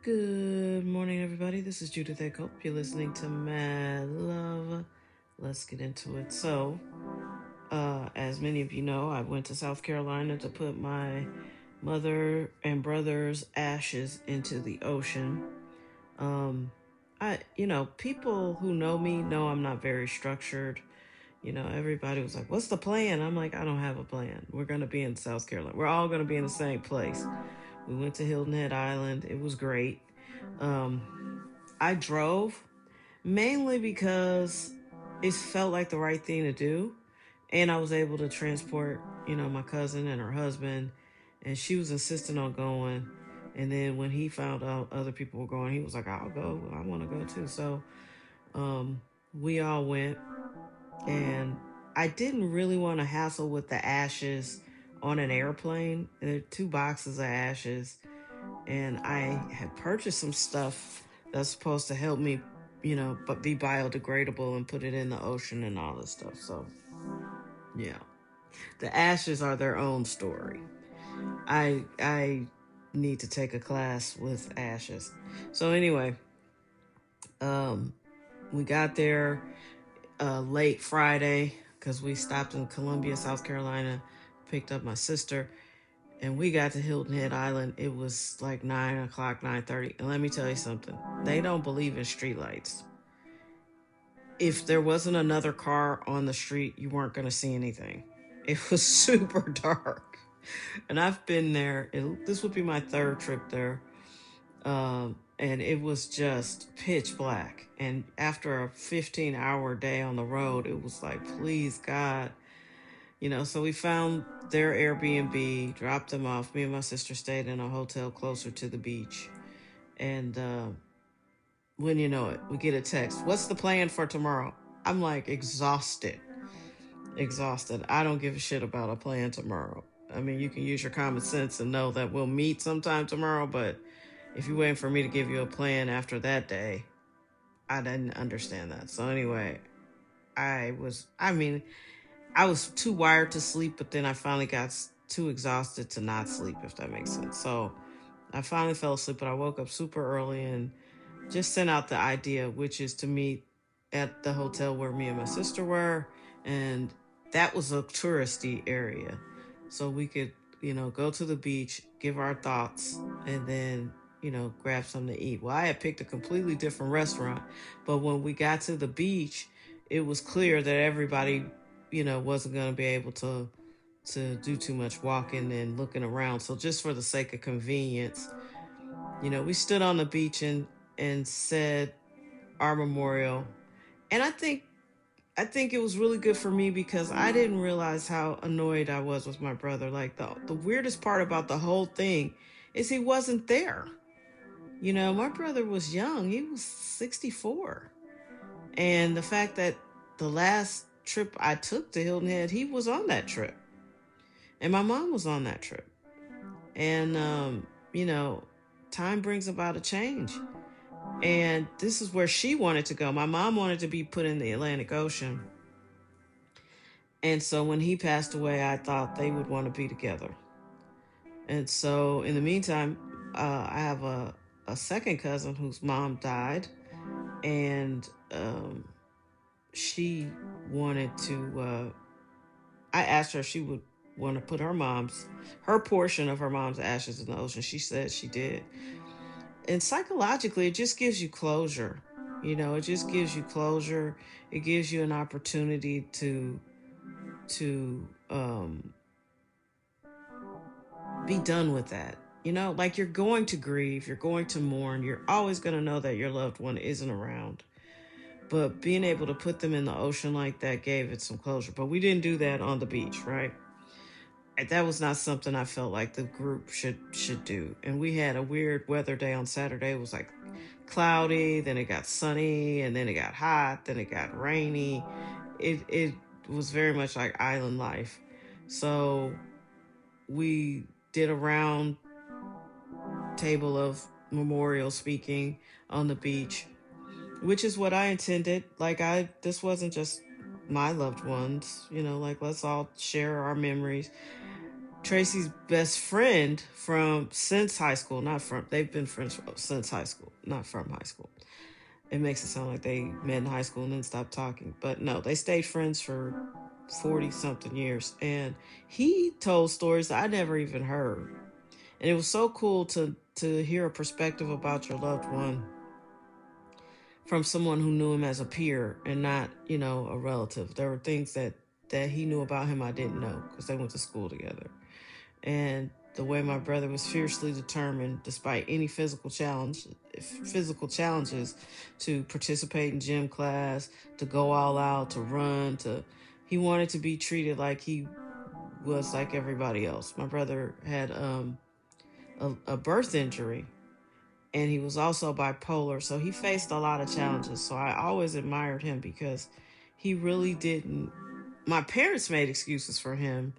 Good morning, everybody. This is Judith A. Cope. You're listening to Mad Love. Let's get into it. As many of you know, I went to South Carolina to put my mother and brother's ashes into the ocean. People who know me know I'm not very structured. Everybody was like, "What's the plan?" I'm like, "I don't have a plan. We're going to be in South Carolina. We're all going to be in the same place." We went to Hilton Head Island. It was great. Um, I drove mainly because it felt like the right thing to do. And I was able to transport, my cousin and her husband. And she was insistent on going. And then when he found out other people were going, he was like, "I'll go. I want to go too." So um, we all went. And I didn't really want to hassle with the ashes on an airplane. There are two boxes of ashes, and I had purchased some stuff that's supposed to help me, but be biodegradable and put it in the ocean and all this stuff. So, yeah, the ashes are their own story. I need to take a class with ashes. So anyway, um, we got there late Friday because we stopped in Columbia, South Carolina, picked up my sister, and we got to Hilton Head Island. It was like 9 o'clock, 9:30. And let me tell you something. They don't believe in streetlights. If there wasn't another car on the street, you weren't going to see anything. It was super dark. And I've been there. This would be my third trip there. And it was just pitch black. And after a 15-hour day on the road, it was like, please, God. So we found their Airbnb, dropped them off. Me and my sister stayed in a hotel closer to the beach. And when you know it, we get a text. "What's the plan for tomorrow?" I'm like exhausted. Exhausted. I don't give a shit about a plan tomorrow. I mean, you can use your common sense and know that we'll meet sometime tomorrow, but if you're waiting for me to give you a plan after that day, I didn't understand that. So anyway, I was too wired to sleep, but then I finally got too exhausted to not sleep, if that makes sense. So I finally fell asleep, but I woke up super early and just sent out the idea, which is to meet at the hotel where me and my sister were. And that was a touristy area. So we could, go to the beach, give our thoughts, and then, grab something to eat. Well, I had picked a completely different restaurant, but when we got to the beach, it was clear that everybody, wasn't going to be able to do too much walking and looking around. So just for the sake of convenience, we stood on the beach and said our memorial. And I think it was really good for me because I didn't realize how annoyed I was with my brother. Like the weirdest part about the whole thing is he wasn't there. My brother was young. He was 64. And the fact that the last trip I took to Hilton Head, he was on that trip. And my mom was on that trip. And you know, time brings about a change. And this is where she wanted to go. My mom wanted to be put in the Atlantic Ocean. And so when he passed away, I thought they would want to be together. And so in the meantime, I have a second cousin whose mom died. And she wanted to, I asked her if she would want to put her portion of her mom's ashes in the ocean. She said she did. And psychologically, it just gives you closure. It just gives you closure. It gives you an opportunity to be done with that. Like you're going to grieve, you're going to mourn, you're always going to know that your loved one isn't around. But being able to put them in the ocean like that gave it some closure. But we didn't do that on the beach, right? That was not something I felt like the group should do. And we had a weird weather day on Saturday. It was like cloudy, then it got sunny, and then it got hot, then it got rainy. It was very much like island life. So we did a round table of memorial speaking on the beach, which is what I intended. Like this wasn't just my loved ones, like let's all share our memories. Tracy's best friend since high school, not from, they've been friends since high school, not from high school. It makes it sound like they met in high school and then stopped talking. But no, they stayed friends for 40 something years. And he told stories that I never even heard. And it was so cool to hear a perspective about your loved one from someone who knew him as a peer and not, a relative. There were things that he knew about him I didn't know because they went to school together. And the way my brother was fiercely determined, despite any physical challenges, to participate in gym class, to go all out, to run, he wanted to be treated like he was like everybody else. My brother had a birth injury, and he was also bipolar, so he faced a lot of challenges. So I always admired him because he really didn't. My parents made excuses for him,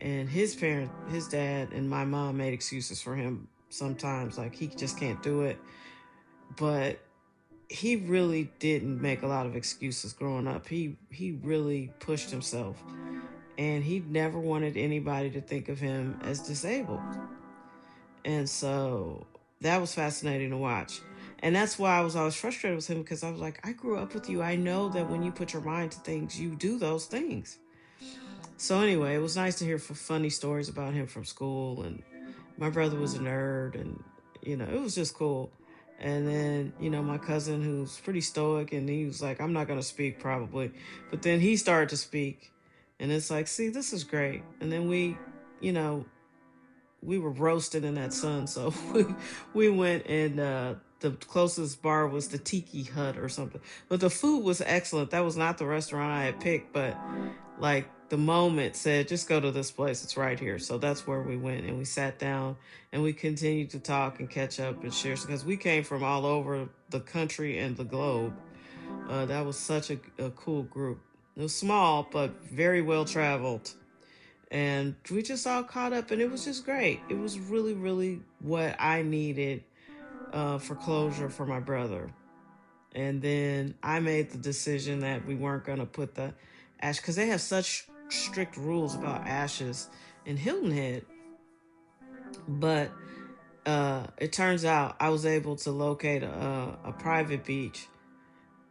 and his dad and my mom made excuses for him sometimes, like he just can't do it. But he really didn't make a lot of excuses growing up. He really pushed himself, and he never wanted anybody to think of him as disabled. And so that was fascinating to watch. And that's why I was always frustrated with him, because I was like, I grew up with you. I know that when you put your mind to things, you do those things. So anyway, it was nice to hear funny stories about him from school. And my brother was a nerd, and it was just cool. And then, my cousin, who's pretty stoic, and he was like, I'm not going to speak probably. But then he started to speak. And it's like, see, this is great. And then you know, we were roasted in that sun, so we went, and the closest bar was the Tiki Hut or something. But the food was excellent. That was not the restaurant I had picked, but like the moment said, just go to this place. It's right here. So that's where we went, and we sat down, and we continued to talk and catch up and share, because we came from all over the country and the globe. That was such a cool group. It was small, but very well traveled, and we just all caught up, and it was just great. It was really, really what I needed for closure for my brother. And then I made the decision that we weren't going to put the ash, because they have such strict rules about ashes in Hilton Head. But it turns out I was able to locate a private beach.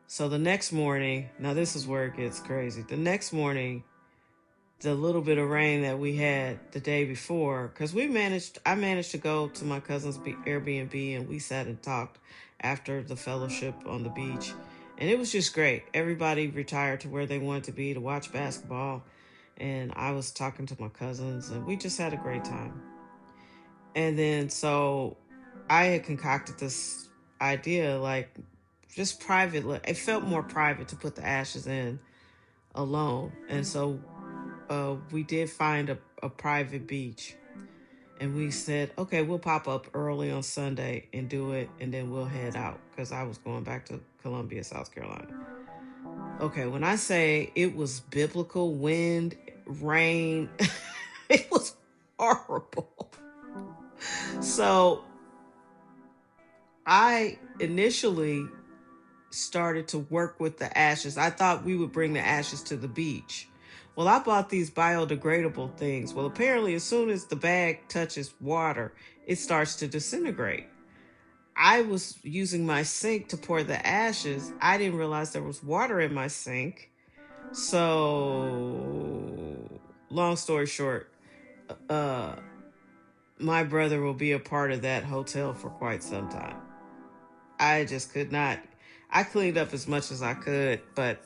So the next morning, now this is where it gets crazy. The next morning, the little bit of rain that we had the day before, because I managed to go to my cousin's Airbnb, and we sat and talked after the fellowship on the beach. And it was just great. Everybody retired to where they wanted to be to watch basketball. And I was talking to my cousins, and we just had a great time. And then, so I had concocted this idea, like just private. It felt more private to put the ashes in alone. And so we did find a private beach, and we said, okay, we'll pop up early on Sunday and do it, and then we'll head out, because I was going back to Columbia, South Carolina. Okay, when I say it was biblical wind, rain, it was horrible. So I initially started to work with the ashes. I thought we would bring the ashes to the beach. Well, I bought these biodegradable things. Well, apparently, as soon as the bag touches water, it starts to disintegrate. I was using my sink to pour the ashes. I didn't realize there was water in my sink. So, long story short, uh, my brother will be a part of that hotel for quite some time. I just could not. I cleaned up as much as I could, but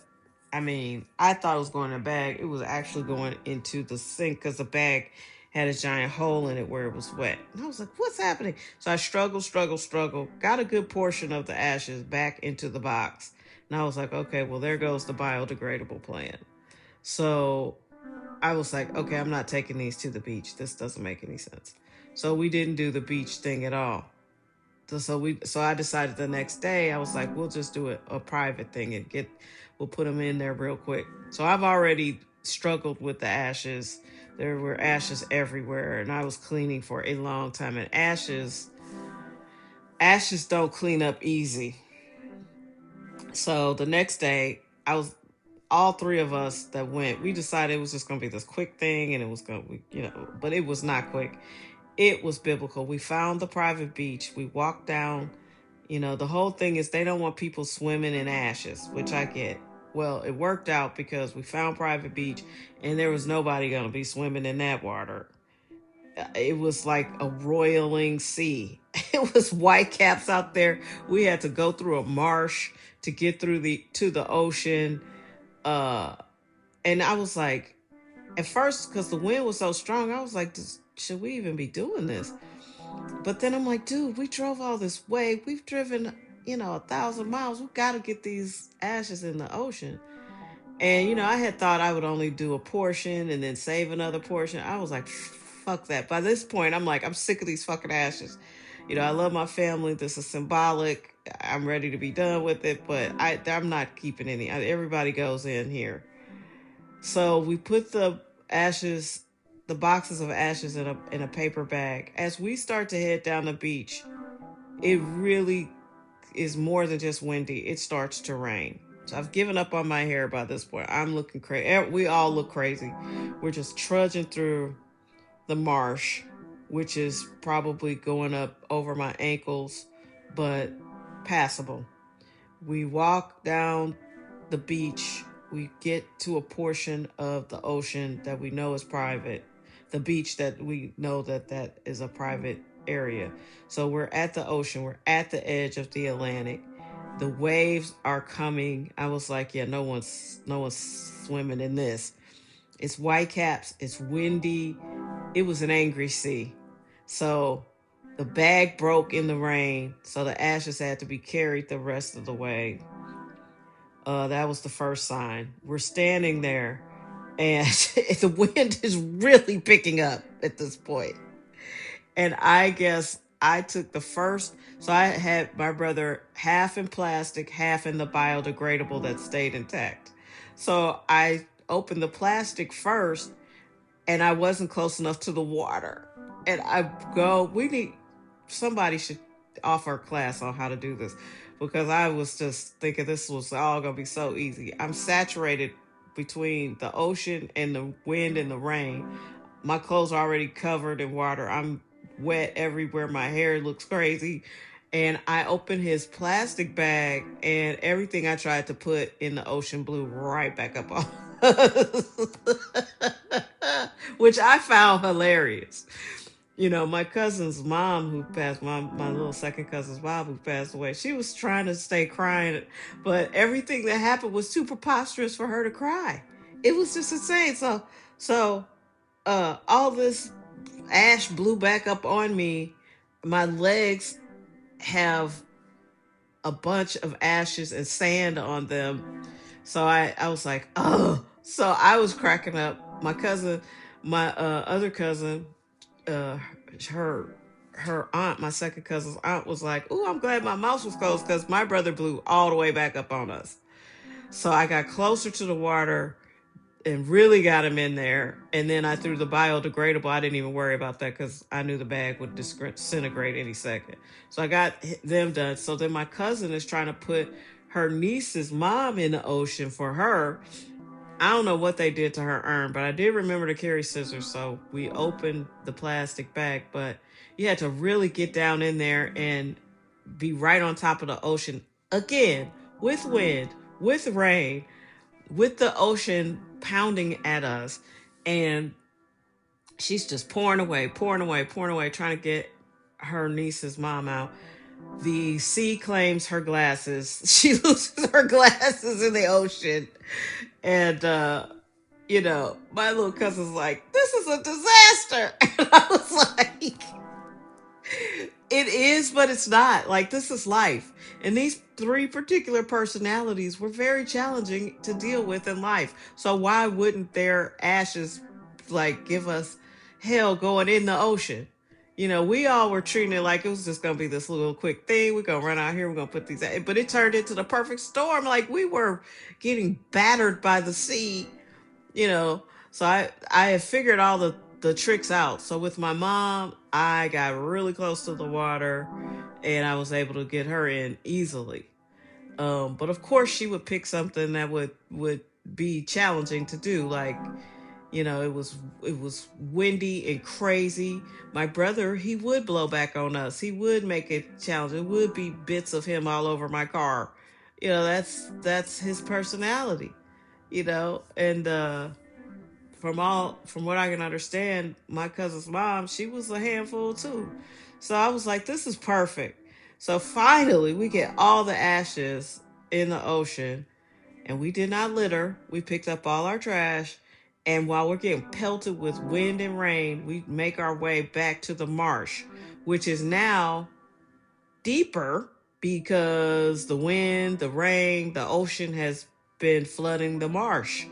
I mean, I thought it was going in a bag. It was actually going into the sink, because the bag had a giant hole in it where it was wet. And I was like, what's happening? So I struggled, got a good portion of the ashes back into the box. And I was like, okay, well, there goes the biodegradable plan. So I was like, okay, I'm not taking these to the beach. This doesn't make any sense. So we didn't do the beach thing at all. So I decided the next day, I was like, we'll just do a private thing, and we'll put them in there real quick. So I've already struggled with the ashes. There were ashes everywhere, and I was cleaning for a long time. And ashes don't clean up easy. So the next day, I was all three of us that went, we decided it was just going to be this quick thing, and it was going to, but it was not quick. It was biblical. We found the private beach. We walked down. The whole thing is they don't want people swimming in ashes, which I get. Well, it worked out because we found private beach, and there was nobody going to be swimming in that water. It was like a roiling sea. It was white caps out there. We had to go through a marsh to get to the ocean. And I was like, at first, because the wind was so strong, I was like, should we even be doing this? But then I'm like, dude, we drove all this way. We've driven, 1,000 miles. We got to get these ashes in the ocean. And, I had thought I would only do a portion and then save another portion. I was like, fuck that. By this point, I'm like, I'm sick of these fucking ashes. I love my family. This is symbolic. I'm ready to be done with it, but I'm not keeping any. Everybody goes in here. So we put the boxes of ashes in a paper bag. As we start to head down the beach, it really is more than just windy. It starts to rain. So I've given up on my hair by this point. I'm looking crazy. We all look crazy. We're just trudging through the marsh, which is probably going up over my ankles, but passable. We walk down the beach. We get to a portion of the ocean that we know is private. The beach that we know that is a private area. So we're at the ocean. We're at the edge of the Atlantic. The waves are coming. I was like, yeah, no one's swimming in this. It's white caps. It's windy. It was an angry sea. So the bag broke in the rain. So the ashes had to be carried the rest of the way. That was the first sign. We're standing there, and the wind is really picking up at this point. And I guess I took the first. So I had my brother half in plastic, half in the biodegradable that stayed intact. So I opened the plastic first, and I wasn't close enough to the water. And somebody should offer a class on how to do this, because I was just thinking this was all going to be so easy. I'm saturated between the ocean and the wind and the rain. My clothes are already covered in water. I'm wet everywhere. My hair looks crazy. And I opened his plastic bag, and everything I tried to put in the ocean blew right back up on. Which I found hilarious. My cousin's mom who passed, my little second cousin's mom who passed away, she was trying to stay crying, but everything that happened was too preposterous for her to cry. It was just insane. So all this ash blew back up on me. My legs have a bunch of ashes and sand on them. So I was like, oh. So I was cracking up. My other cousin, uh, her aunt, my second cousin's aunt, was like, "Ooh, I'm glad my mouth was closed because my brother blew all the way back up on us." So I got closer to the water and really got him in there. And then I threw the biodegradable. I didn't even worry about that because I knew the bag would disintegrate any second. So I got them done. So then my cousin is trying to put her niece's mom in the ocean for her. I don't know what they did to her urn, but I did remember to carry scissors. So we opened the plastic bag, but you had to really get down in there and be right on top of the ocean again, with wind, with rain, with the ocean pounding at us. And she's just pouring away, trying to get her niece's mom out. The sea claims her glasses. She loses her glasses in the ocean. And, my little cousin's like, this is a disaster. And I was like, it is, but it's not. Like, this is life. And these three particular personalities were very challenging to deal with in life. So why wouldn't their ashes, give us hell going in the ocean? We all were treating it like it was just going to be this little quick thing. We're going to run out here. We're going to put these, but it turned into the perfect storm. Like, we were getting battered by the sea, So I had figured all the tricks out. So with my mom, I got really close to the water and I was able to get her in easily. But of course she would pick something that would be challenging to do. Like, it was windy and crazy. My brother, he would blow back on us. He would make it challenging. It would be bits of him all over my car. That's his personality. And from what I can understand, my cousin's mom, she was a handful too. So I was like, this is perfect. So finally, we get all the ashes in the ocean, and we did not litter. We picked up all our trash, and while we're getting pelted with wind and rain, we make our way back to the marsh, which is now deeper because the wind, the rain, the ocean has been flooding the marsh,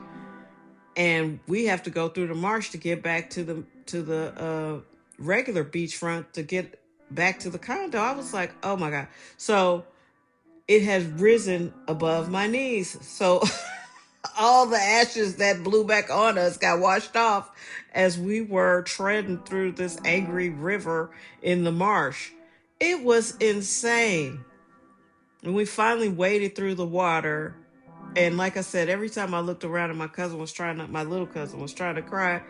and we have to go through the marsh to get back to the regular beachfront to get back to the condo. I was like, oh my god! So it has risen above my knees. So all the ashes that blew back on us got washed off as we were treading through this angry river in the marsh. It was insane. And we finally waded through the water. And like I said, every time I looked around and my little cousin was trying to cry,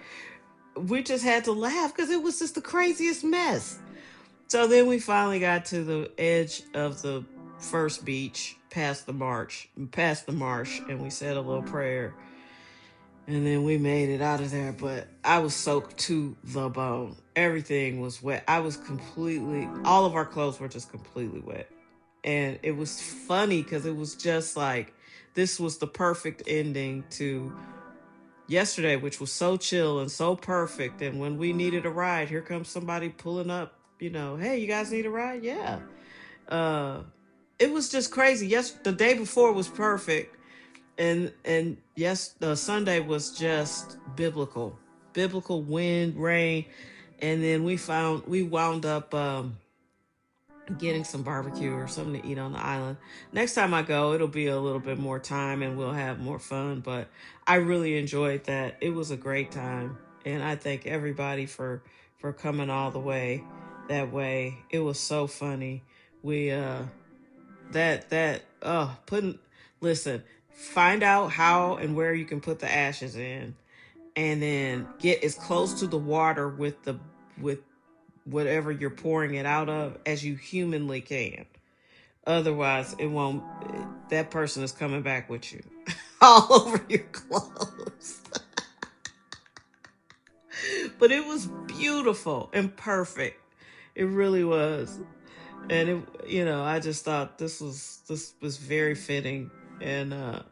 we just had to laugh because it was just the craziest mess. So then we finally got to the edge of the first beach, past the marsh, and we said a little prayer. And then we made it out of there, but I was soaked to the bone. Everything was wet. All of our clothes were just completely wet. And it was funny because it was just like, this was the perfect ending to yesterday, which was so chill and so perfect. And when we needed a ride, here comes somebody pulling up, hey, you guys need a ride? Yeah. Uh, it was just crazy. Yes, the day before was perfect, and yes, the Sunday was just biblical wind, rain, and then we wound up getting some barbecue or something to eat on the island. Next time I go, it'll be a little bit more time and we'll have more fun. But I really enjoyed that. It was a great time, and I thank everybody for coming all the way that way. It was so funny. We putting listen, find out how and where you can put the ashes in, and then get as close to the water with whatever you're pouring it out of as you humanly can. Otherwise, it won't. That person is coming back with you all over your clothes. But it was beautiful and perfect. It really was. And I just thought this was very fitting. And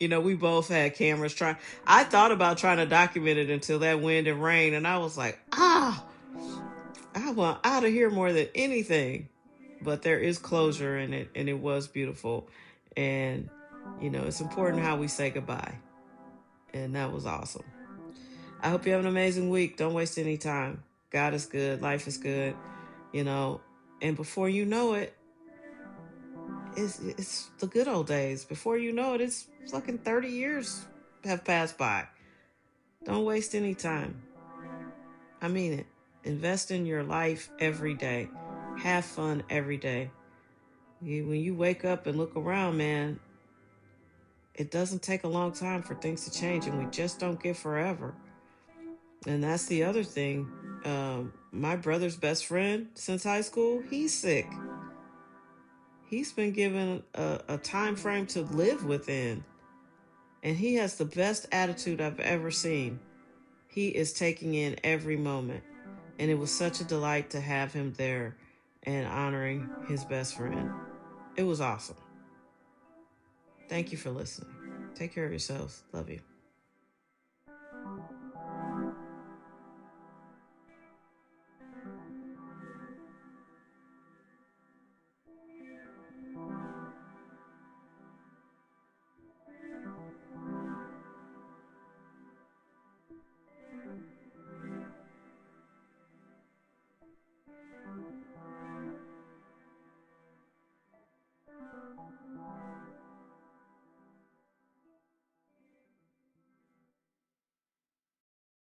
we both had cameras trying. I thought about trying to document it until that wind and rain, and I was like, I want out of here more than anything. But there is closure in it, and it was beautiful. And it's important how we say goodbye, and that was awesome. I hope you have an amazing week. Don't waste any time. God is good. Life is good. You know, and before you know it, it's the good old days. Before you know it, it's fucking 30 years have passed by. Don't waste any time. I mean it. Invest in your life every day. Have fun every day. When you wake up and look around, man, it doesn't take a long time for things to change, and we just don't get forever. And that's the other thing. My brother's best friend since high school, he's sick. He's been given a time frame to live within, and he has the best attitude I've ever seen. He is taking in every moment, and it was such a delight to have him there and honoring his best friend. It was awesome. Thank you for listening. Take care of yourselves. Love you.